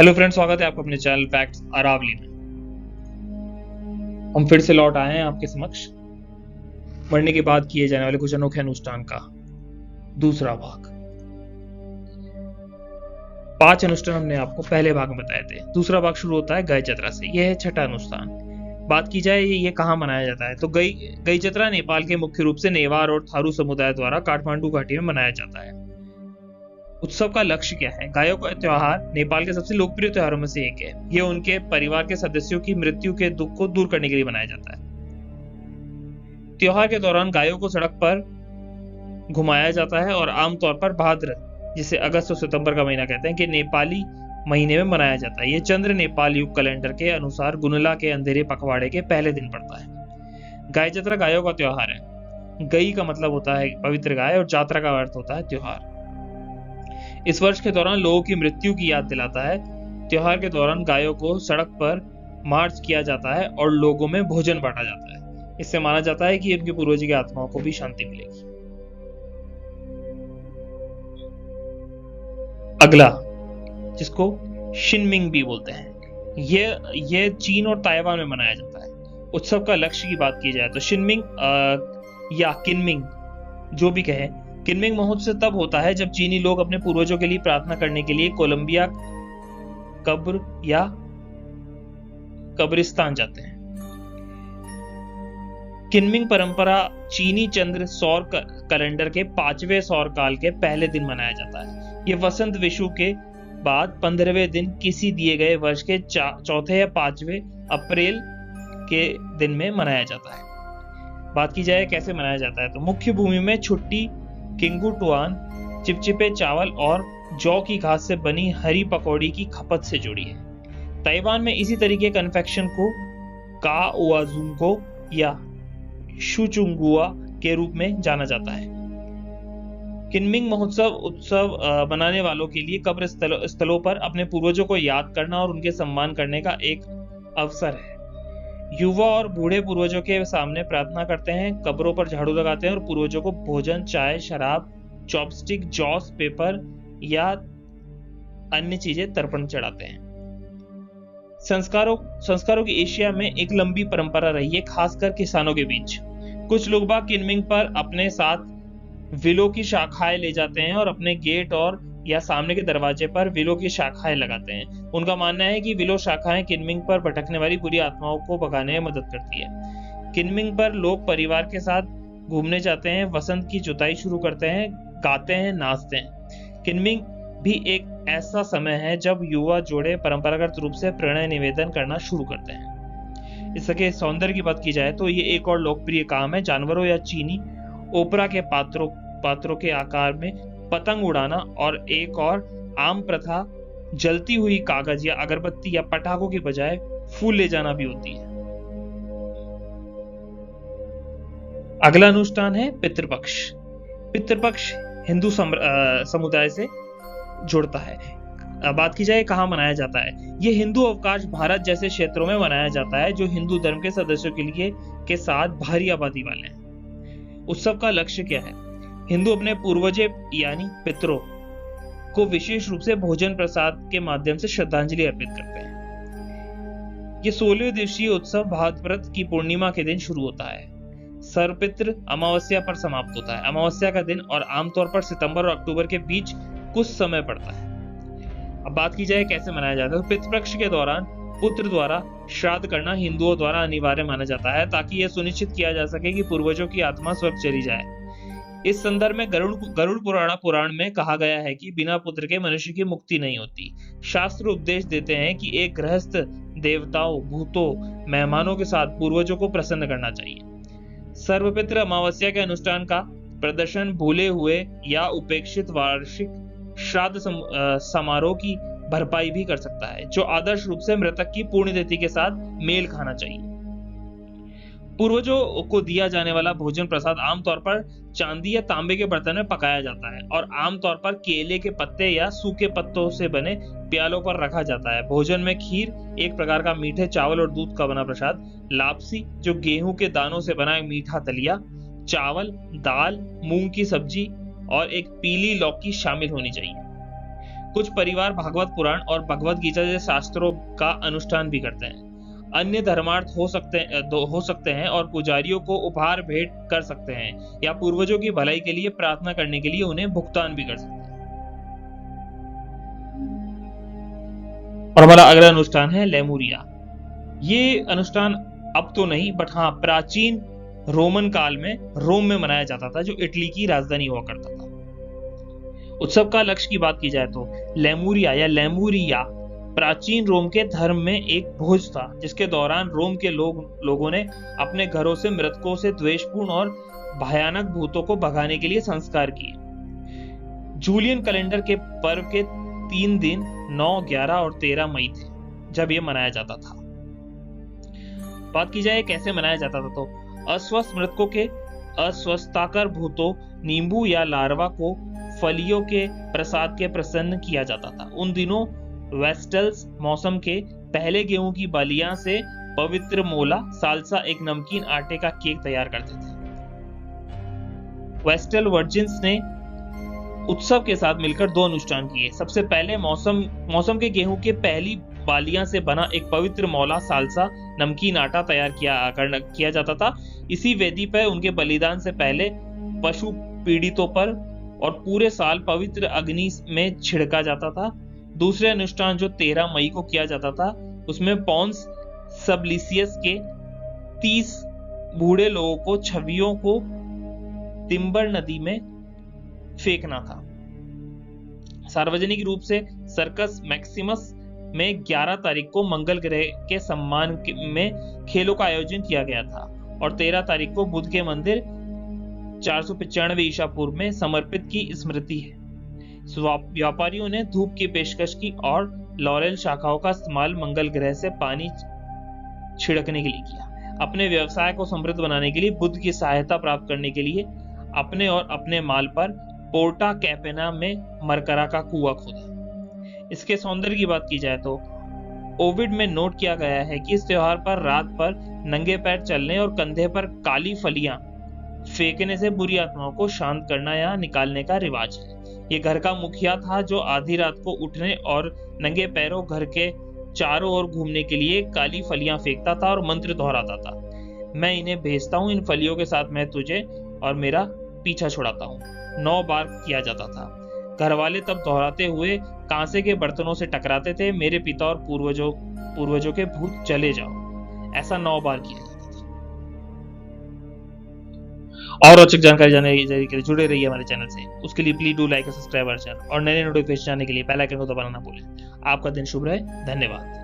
Hello friends, स्वागत है आपका अपने चैनल फैक्ट्स अरावली में। हम फिर से लौट आए हैं आपके समक्ष मरने के बाद किए जाने वाले कुछ अनोखे अनुष्ठान का दूसरा भाग। 5 अनुष्ठान हमने आपको पहले भाग में बताए थे। दूसरा भाग शुरू होता है गाय चतरा से। यह है छठा अनुष्ठान। बात की जाए ये कहाँ मनाया जाता है तो गई चतरा नेपाल के मुख्य रूप से नेवार और थारू समुदाय द्वारा काठमांडू घाटी में मनाया जाता है। उत्सव का लक्ष्य क्या है? गायों का त्योहार नेपाल के सबसे लोकप्रिय त्योहारों में से एक है। यह उनके परिवार के सदस्यों की मृत्यु के दुख को दूर करने के लिए मनाया जाता है। त्योहार के दौरान गायों को सड़क पर घुमाया जाता है और आमतौर पर भाद्र, जिसे अगस्त और सितंबर का महीना कहते हैं, कि नेपाली महीने में मनाया जाता है। यह चंद्र नेपाल युग कैलेंडर के अनुसार गुनला के अंधेरे पखवाड़े के पहले दिन पड़ता है। गाय चतरा गायों का त्योहार है। गई का मतलब होता है पवित्र गाय और जात्रा का अर्थ होता है त्योहार। इस वर्ष के दौरान लोगों की मृत्यु की याद दिलाता है। त्योहार के दौरान गायों को सड़क पर मार्च किया जाता है और लोगों में भोजन बांटा जाता है। इससे माना जाता है कि उनके पूर्वजों की आत्माओं को भी शांति मिलेगी। अगला, जिसको शिनमिंग भी बोलते हैं, ये चीन और ताइवान में मनाया जाता है। उत्सव का लक्ष्य की बात की जाए तो शिनमिंग या किनमिंग, जो भी कहे, किनमिंग महोत्सव तब होता है जब चीनी लोग अपने पूर्वजों के लिए प्रार्थना करने के लिए कोलंबिया कब्र या कब्रिस्तान जाते हैं। किनमिंग परंपरा चीनी चंद्र सौर कैलेंडर के 5वें सौर काल के पहले दिन मनाया जाता है। यह वसंत विषु के बाद 15वें दिन किसी दिए गए वर्ष के चौथे या 5वें अप्रैल के दिन में मनाया जाता है। बात की जाए कैसे मनाया जाता है तो मुख्य भूमि में छुट्टी किंगू टुआन चिपचिपे चावल और जौ की घास से बनी हरी पकौड़ी की खपत से जुड़ी है। ताइवान में इसी तरीके कन्फेक्शन को काओआजुंगो या शुचुंगुआ के रूप में जाना जाता है। किनमिंग उत्सव मनाने वालों के लिए कब्र स्थलों पर अपने पूर्वजों को याद करना और उनके सम्मान करने का एक अवसर है। युवा और बूढ़े पूर्वजों के सामने प्रार्थना करते हैं, कब्रों पर झाड़ू लगाते हैं और पूर्वजों को भोजन, चाय, शराब, चॉपस्टिक, जॉस, पेपर या अन्य चीजें तर्पण चढ़ाते हैं। संस्कारों की एशिया में एक लंबी परंपरा रही है, खासकर किसानों के बीच। कुछ लोग बाग किनमिंग पर अपने साथ विलो की शाखाएं ले जाते हैं और अपने गेट और या सामने के दरवाजे पर विलो की शाखाएं लगाते हैं। उनका मानना है कि विलो शाखाएं किनमिंग पर भटकने वाली बुरी आत्माओं को भगाने में मदद करती है। किनमिंग पर लोग परिवार के साथ घूमने जाते हैं, वसंत की जुताई शुरू करते हैं, गाते हैं, नाचते हैं। किनमिंग भी एक ऐसा समय है जब युवा जोड़े परंपरागत रूप से प्रणय निवेदन करना शुरू करते हैं। इसके सौंदर्य की बात की जाए तो ये एक और लोकप्रिय काम है। जानवरों या चीनी ओपरा के पात्रों के आकार में पतंग उड़ाना और एक और आम प्रथा जलती हुई कागज या अगरबत्ती या पटाखों के बजाय फूल ले जाना भी होती है। अगला अनुष्ठान है पितृपक्ष। पितृपक्ष हिंदू समुदाय से जुड़ता है। बात की जाए कहाँ मनाया जाता है, यह हिंदू अवकाश भारत जैसे क्षेत्रों में मनाया जाता है जो हिंदू धर्म के सदस्यों के साथ भारी आबादी वाले हैं। उत्सव का लक्ष्य क्या है? हिंदू अपने पूर्वजों यानी पितरों को विशेष रूप से भोजन प्रसाद के माध्यम से श्रद्धांजलि अर्पित करते हैं। यह 16वें दिवसीय उत्सव भाद्रपद की पूर्णिमा के दिन शुरू होता है। सर्वपितृ अमावस्या पर समाप्त होता है। अमावस्या का दिन और आमतौर पर सितंबर और अक्टूबर के बीच कुछ समय पड़ता है। अब बात की जाए कैसे मनाया जाता है तो पितृपक्ष के दौरान पुत्र द्वारा श्राद्ध करना हिंदुओं द्वारा अनिवार्य माना जाता है ताकि यह सुनिश्चित किया जा सके कि पूर्वजों की आत्मा स्वर्ग चली जाए। इस संदर्भ में गरुड़ पुराण में कहा गया है कि बिना पुत्र के मनुष्य की मुक्ति नहीं होती। शास्त्र उपदेश देते हैं कि एक गृहस्थ देवताओं, भूतों, मेहमानों के साथ पूर्वजों को प्रसन्न करना चाहिए। सर्वपितृ अमावस्या के अनुष्ठान का प्रदर्शन भूले हुए या उपेक्षित वार्षिक श्राद्ध समारोह की भरपाई भी कर सकता है, जो आदर्श रूप से मृतक की पुण्यतिथि के साथ मेल खाना चाहिए। पूर्वजों को दिया जाने वाला भोजन प्रसाद आमतौर पर चांदी या तांबे के बर्तन में पकाया जाता है और आमतौर पर केले के पत्ते या सूखे पत्तों से बने प्यालों पर रखा जाता है। भोजन में खीर, एक प्रकार का मीठे चावल और दूध का बना प्रसाद, लापसी जो गेहूं के दानों से बना मीठा दलिया, चावल, दाल, मूंग की सब्जी और एक पीली लौकी शामिल होनी चाहिए। कुछ परिवार भागवत पुराण और भगवत गीता जैसे शास्त्रों का अनुष्ठान भी करते हैं। अन्य धर्मार्थ हो सकते हैं और पुजारियों को उपहार भेंट कर सकते हैं या पूर्वजों की भलाई के लिए प्रार्थना करने के लिए उन्हें भुगतान भी कर सकते हैं। और हमारा अगला अनुष्ठान है लेमुरिया। ये अनुष्ठान अब तो नहीं, बट हाँ, प्राचीन रोमन काल में रोम में मनाया जाता था, जो इटली की राजधानी हुआ करता था। उत्सव का लक्ष्य की बात की जाए तो लेमुरिया या लेमुरिया प्राचीन रोम के धर्म में एक भोज था, जिसके दौरान रोम के लोगों ने अपने घरों से मृतकों से द्वेषपूर्ण और भयानक भूतों को भगाने के लिए संस्कार किए। जूलियन कैलेंडर के पर्व के 3 दिन 9, 11 और 13 मई थे जब यह मनाया जाता था। बात की जाए कैसे मनाया जाता था तो अस्वस्थ मृतकों के अस्वस्थताकर भूतों, नींबू या लार्वा को फलियों के प्रसाद के प्रसन्न किया जाता था। उन दिनों वेस्टल्स मौसम के पहले गेहूं की बालियां से पवित्र मोला साल्सा एक नमकीन आटे का केक तैयार करते थे। वेस्टल वर्जिन्स ने उत्सव के साथ मिलकर 2 अनुष्ठान किए। सबसे पहले मौसम के गेहूं के पहली बालियां से बना एक पवित्र मौला साल्सा नमकीन आटा तैयार किया जाता था। इसी वेदी पर उनके बलिदान से पहले पशु पीड़ितों पर और पूरे साल पवित्र अग्नि में छिड़का जाता था। दूसरे अनुष्ठान जो 13 मई को किया जाता था, उसमें पॉन्स सबलिसियस के 30 बूढ़े लोगों को छवियों को तिम्बर नदी में फेंकना था। सार्वजनिक रूप से सर्कस मैक्सिमस में 11 तारीख को मंगल ग्रह के सम्मान में खेलों का आयोजन किया गया था और 13 तारीख को बुद्ध के मंदिर 495 ईसा पूर्व में समर्पित की स्मृति है। व्यापारियों ने धूप की पेशकश की और लॉरेल शाखाओं का इस्तेमाल मंगल ग्रह से पानी छिड़कने के लिए किया। अपने व्यवसाय को समृद्ध बनाने के लिए बुद्ध की सहायता प्राप्त करने के लिए अपने और अपने माल पर पोर्टा कैपेना में मरकरा का कुआं खोदा। इसके सौंदर्य की बात की जाए तो ओविड में नोट किया गया है कि इस त्योहार पर रात पर नंगे पैर चलने और कंधे पर काली फलियां फेंकने से बुरी आत्माओं को शांत करना या निकालने का रिवाज है। ये घर का मुखिया था जो आधी रात को उठने और नंगे पैरों घर के चारों ओर घूमने के लिए काली फलियां फेंकता था और मंत्र दोहराता था। मैं इन्हें भेजता हूँ, इन फलियों के साथ मैं तुझे और मेरा पीछा छुड़ाता हूँ। 9 बार किया जाता था। घर वाले तब दोहराते हुए कांसे के बर्तनों से टकराते थे, मेरे पिता और पूर्वजों के भूत चले जाओ। ऐसा 9 बार किया जाता था। और रोचक जानकारी जानने के लिए जुड़े रहिए हमारे चैनल से। उसके लिए प्लीज डू लाइक और सब्सक्राइब आवर चैनल और नए नोटिफिकेशन जानने के लिए बेल आइकन को दबाना ना भूलें। आपका दिन शुभ रहे। धन्यवाद।